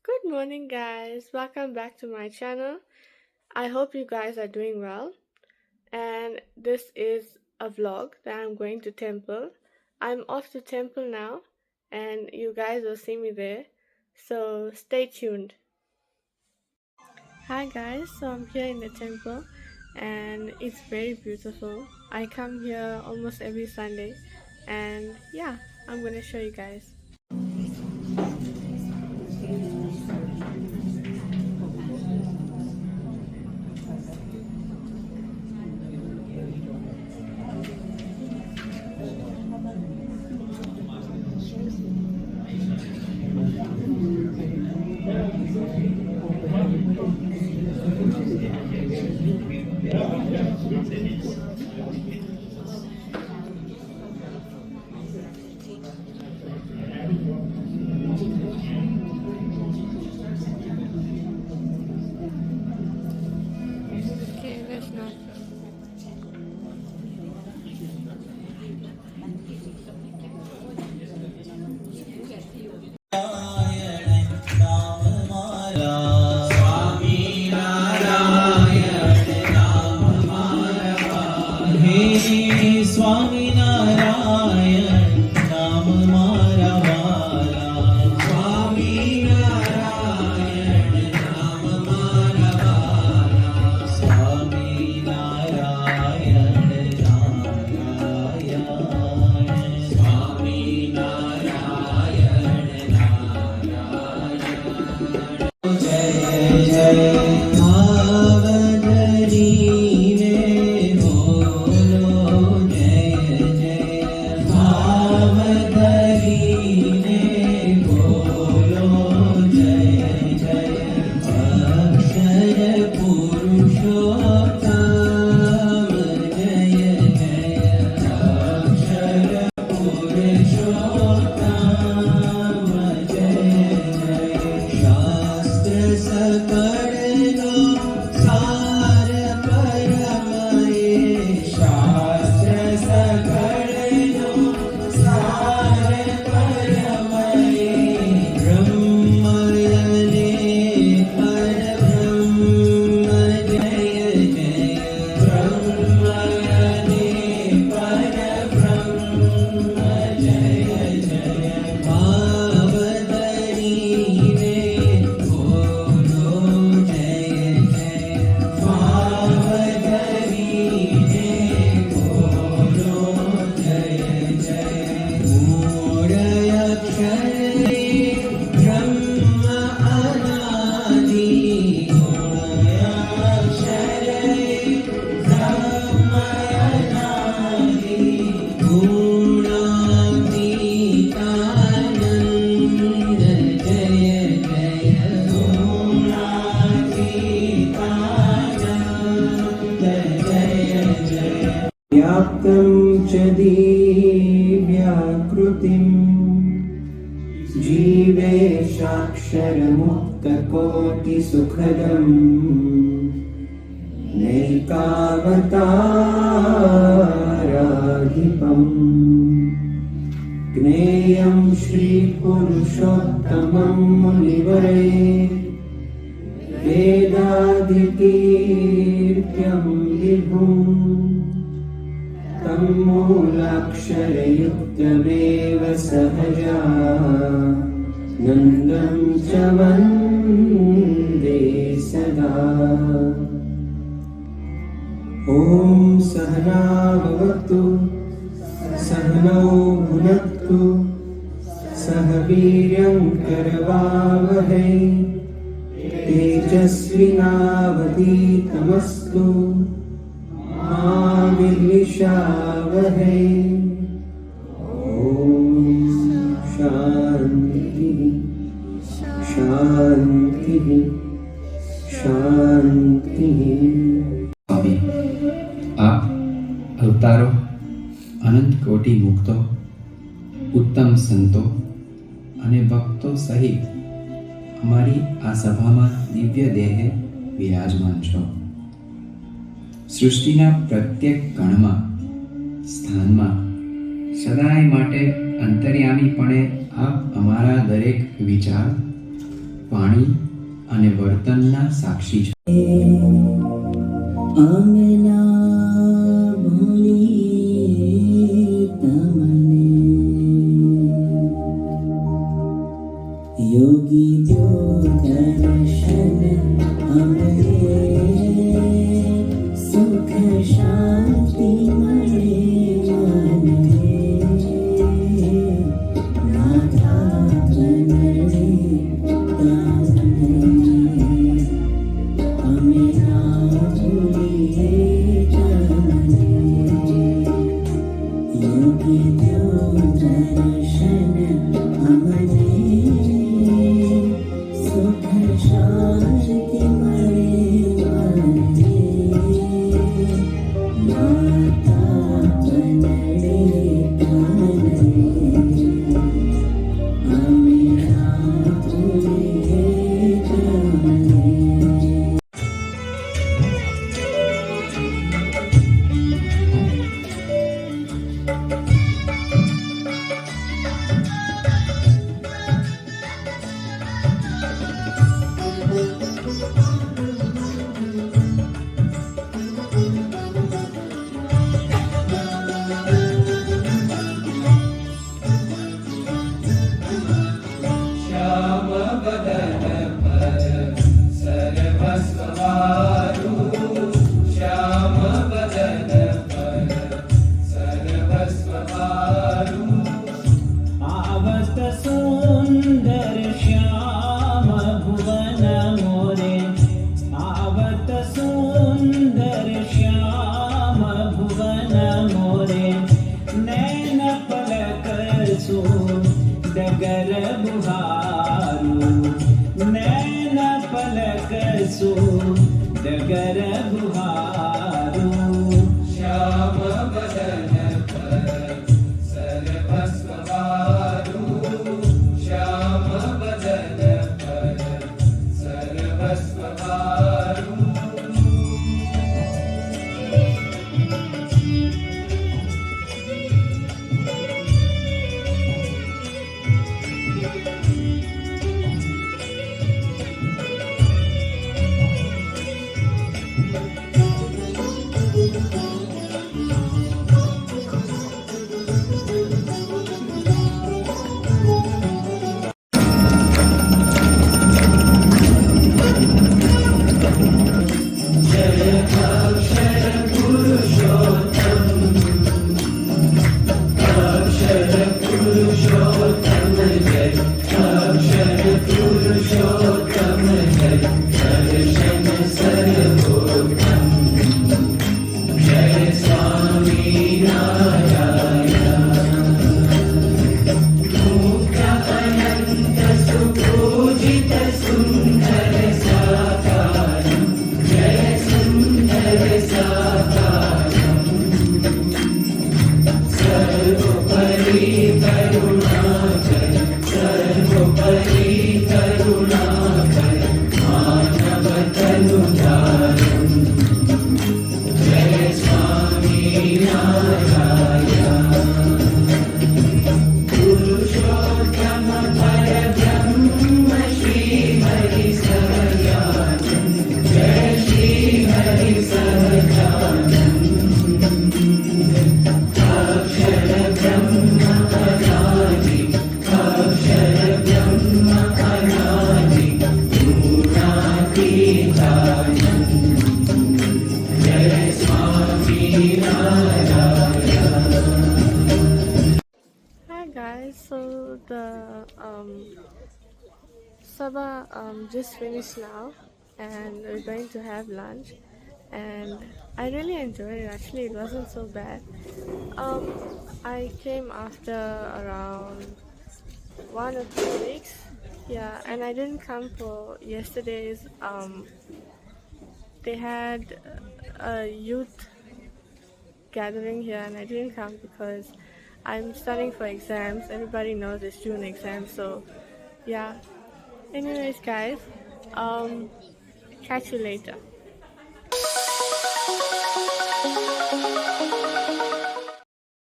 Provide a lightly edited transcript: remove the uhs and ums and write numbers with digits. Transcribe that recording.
Good morning, guys. Welcome back to my channel. I hope you guys are doing well. And this is a vlog that I'm going to temple. I'm off to temple now, and you guys will see me there. So stay tuned. Hi, guys. So I'm here in the temple, and it's very beautiful. I come here almost every Sunday, and yeah, I'm gonna show you guys. Okay, let's not. व्याप्तं च दिव्याकृतिम् जीवेशाक्षरमुक्तकोटिसुखदम् नैकावताराधिपम् ज्ञेयं श्रीपुरुषोत्तमं मुनिवरे वेदाधिकीर्त्यं विभुम् तन्मूलाक्षरयुक्तमेव सहजा नन्दं च वन्दे सदा। ॐ सहना भवतु सहनौ भुनक्तु सह वीर्यं करवावहै तेजस्विनावधीतमस्तु मा विद्विषावहै। ॐ शान्तिः शान्तिः शान्तिः। સ્વામી, આપ અવતારો, અનંત કોટી મુક્તો, ઉત્તમ સંતો અને ભક્તો સહિત અમારી આ સભામાં દિવ્ય દેહે વિરાજમાન છો. સૃષ્ટિના પ્રત્યેક કણમાં સ્થાનમાં સદાય માટે અંતર્યામીપણે આપ અમારા દરેક વિચાર, વાણી અને વર્તનના સાક્ષી છે. આંગના ભૂલી તમને યોગી જો દર્શન અમને સુખ શાંતિ મળે મને નાથા બનડે અમે ના ભૂલીએ તમને યોગી જો દર્શન અમને સુખ શાંતિ મળે મને માતા બનડે તમને અમે ના ભૂલીએ તમને आवत सुंदर श्याम भुवन मोरे आवत सुंदर श्याम भुवन मोरे नैन पलक सो डगर बुहारू नैन पलक सो डगर बुहारू श्याम बदन Hi guys, so the Sabha just finished now and we're going to have lunch and I really enjoyed it. Actually, it wasn't so bad. I came after around 1 or 2 weeks, yeah, and I didn't come for yesterday's they had a youth gathering here and I didn't come because I'm studying for exams. Everybody knows it's June exams, so yeah. Anyways guys, catch you later.